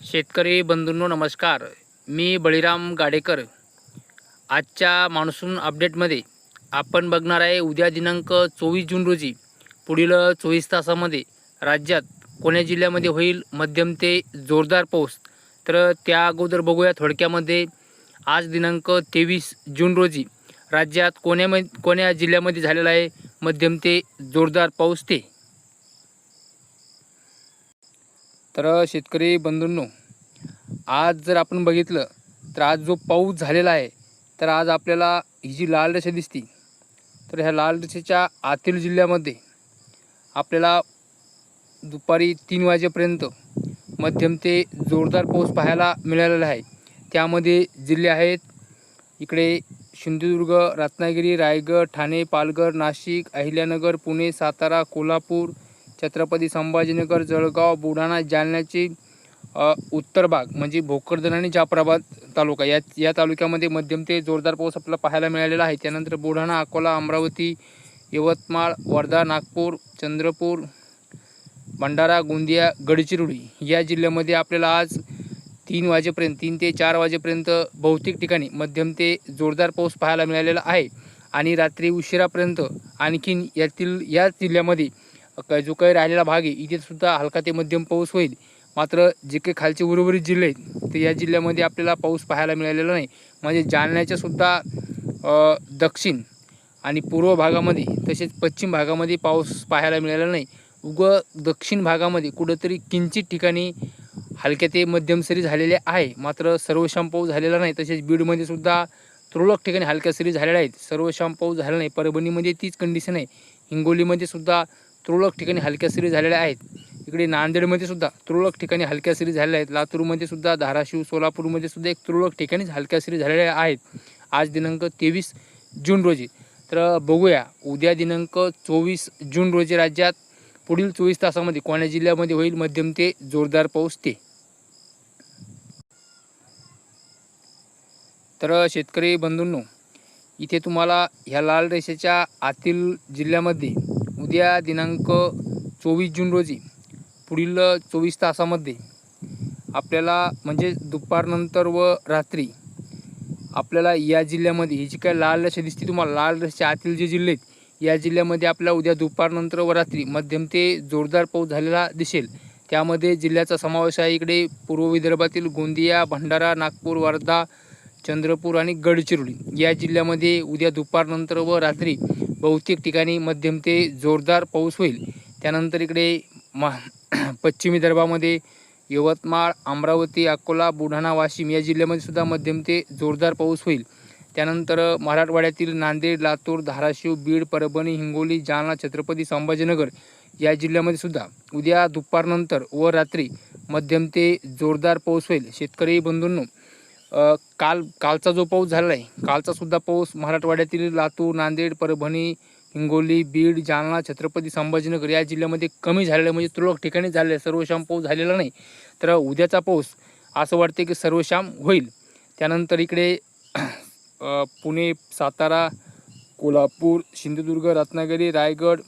शेतकरी बंधूंनो नमस्कार. मी बळीराम गाडेकर. आजच्या मान्सून अपडेटमध्ये आपण बघणार आहे उद्या दिनांक 24 जून रोजी पुढील 24 तासामध्ये राज्यात कोण्या जिल्ह्यामध्ये होईल मध्यम ते जोरदार पाऊस. तर त्या अगोदर बघूया थोडक्यामध्ये आज दिनांक 23 जून रोजी राज्यात कोण्या जिल्ह्यामध्ये झालेला आहे मध्यम ते जोरदार पाऊस ते. तर शेतकरी बंधूंनो, आज जर आपण बघितलं तर आज जो पाऊस झालेला आहे तर आज आपल्याला ही जी लाल रेषा दिसती तर ह्या लाल रेषेच्या आतील जिल्ह्यामध्ये आपल्याला दुपारी 3 वाजेपर्यंत मध्यम ते जोरदार पाऊस पाहायला मिळालेला आहे. त्यामध्ये जिल्हे आहेत इकडे सिंधुदुर्ग, रत्नागिरी, रायगड, ठाणे, पालघर, नाशिक, अहिल्यानगर, पुणे, सातारा, कोल्हापूर, छत्रपती संभाजीनगर, जळगाव, बुलढाणा, जालन्याची उत्तर भाग म्हणजे भोकरदन आणि जाफराबाद तालुका या तालुक्यामध्ये मध्यम ते जोरदार पाऊस आपल्याला पाहायला मिळालेला आहे. त्यानंतर बुलढाणा, अकोला, अमरावती, यवतमाळ, वर्धा, नागपूर, चंद्रपूर, भंडारा, गोंदिया, गडचिरोली या जिल्ह्यामध्ये आपल्याला आज 3 वाजेपर्यंत 3 ते 4 वाजेपर्यंत बहुतेक ठिकाणी मध्यम ते जोरदार पाऊस पाहायला मिळालेला आहे. आणि रात्री उशिरापर्यंत आणखीन या जिल्ह्यामध्ये जो काही राहिलेला भाग आहे इथे सुद्धा हलका ते मध्यम पाऊस होईल. मात्र जे काही खालचे उर्वरित जिल्हे आहेत तर या जिल्ह्यामध्ये आपल्याला पाऊस पाहायला मिळालेला नाही. म्हणजे जालन्याच्या सुद्धा दक्षिण आणि पूर्व भागामध्ये तसेच पश्चिम भागामध्ये पाऊस पाहायला मिळालेला नाही. दक्षिण भागामध्ये कुठंतरी किंचित ठिकाणी हलक्या ते मध्यम सरी झालेले आहे. मात्र सर्वशाम पाऊस झालेला नाही. तसेच बीडमध्ये सुद्धा तुरळक ठिकाणी हलक्या सरी झालेल्या आहेत. सर्वशाम पाऊस झाला नाही. परभणीमध्ये तीच कंडिशन आहे. हिंगोलीमध्ये सुद्धा तुरळक ठिकाणी हलक्या सरी झालेल्या आहेत. इकडे नांदेडमध्ये सुद्धा तुरळक ठिकाणी हलक्या सरी झालेल्या आहेत. लातूरमध्ये सुद्धा, धाराशिव, सोलापूरमध्ये सुद्धा एक तुरळक ठिकाणी हलक्या सरी झालेल्या आहेत आज दिनांक 23 जून रोजी. तर बघूया उद्या दिनांक 24 जून रोजी राज्यात पुढील 24 तासामध्ये कोण्या जिल्ह्यामध्ये होईल मध्यम ते जोरदार पाऊस ते. तर शेतकरी बंधूंनो, इथे तुम्हाला ह्या लाल रेषेच्या आतील जिल्ह्यामध्ये उद्या दिनांक 24 जून रोजी पुढील 24 तासामध्ये आपल्याला म्हणजे दुपारनंतर व रात्री आपल्याला या जिल्ह्यामध्ये ही जी काय लाल रेषा दिसते तुम्हाला लाल रेषेच्या आतील जे जिल्हे आहेत या जिल्ह्यामध्ये आपल्याला उद्या दुपारनंतर व रात्री मध्यम ते जोरदार पाऊस झालेला दिसेल. त्यामध्ये जिल्ह्याचा समावेश आहे इकडे पूर्व विदर्भातील गोंदिया, भंडारा, नागपूर, वर्धा, चंद्रपूर आणि गडचिरोली या जिल्ह्यामध्ये उद्या दुपारनंतर व रात्री बहुतेक ठिकाणी मध्यम ते जोरदार पाऊस होईल. त्यानंतर इकडे पश्चिम विदर्भामध्ये यवतमाळ, अमरावती, अकोला, बुलढाणा, वाशिम या जिल्ह्यामध्ये सुद्धा मध्यम ते जोरदार पाऊस होईल. त्यानंतर मराठवाड्यातील नांदेड, लातूर, धाराशिव, बीड, परभणी, हिंगोली, जालना, छत्रपती संभाजीनगर या जिल्ह्यामध्ये सुद्धा उद्या दुपारनंतर व रात्री मध्यम ते जोरदार पाऊस होईल. शेतकरी बंधूंनो, कालचा जो पाऊस झाला आहे कालचा सुद्धा पाऊस मराठवाड्यातील लातूर, नांदेड, परभणी, हिंगोली, बीड, जालना, छत्रपती संभाजीनगर या जिल्ह्यामध्ये कमी झालेला म्हणजे तुरळक ठिकाणी झालेला, सर्वशाम पाऊस झालेला नाही. तर उद्याचा पाऊस असं वाटते की सर्वशाम होईल. त्यानंतर इकडे पुणे, सातारा, कोल्हापूर, सिंधुदुर्ग, रत्नागिरी, रायगड,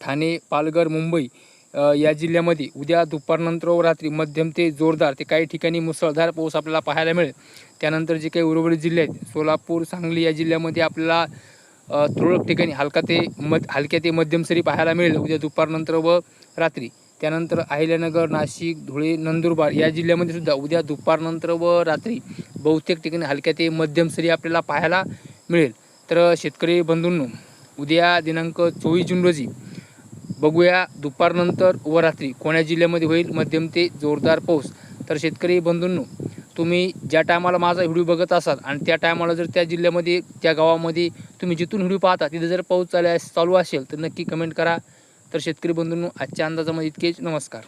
ठाणे, पालघर, मुंबई या जिल्ह्यामध्ये उद्या दुपारनंतर व रात्री मध्यम ते जोरदार ते काही ठिकाणी मुसळधार पाऊस आपल्याला पाहायला मिळेल. त्यानंतर जे काही उर्वरित जिल्हे आहेत सोलापूर, सांगली या जिल्ह्यामध्ये आपल्याला तुरळक ठिकाणी हलक्या ते मध्यम सरी पाहायला मिळेल उद्या दुपारनंतर व रात्री. त्यानंतर अहिल्यानगर, नाशिक, धुळे, नंदुरबार या जिल्ह्यामध्ये सुद्धा उद्या दुपारनंतर व रात्री बहुतेक ठिकाणी हलक्या ते मध्यम सरी आपल्याला पाहायला मिळेल. तर शेतकरी बंधूंनो, उद्या दिनांक 24 जून रोजी बघूया दुपारनंतर व रात्री कोण्या जिल्ह्यामध्ये होईल मध्यम ते जोरदार पाऊस. तर शेतकरी बंधूंनो, तुम्ही ज्या टायमाला माझा व्हिडिओ बघत असाल आणि त्या टायमाला जर त्या जिल्ह्यामध्ये त्या गावामध्ये तुम्ही जिथून व्हिडिओ पाहता तिथे जर पाऊस चालू असेल तर नक्की कमेंट करा. तर शेतकरी बंधूंनो, आजच्या अंदाजामध्ये इतकेच. नमस्कार.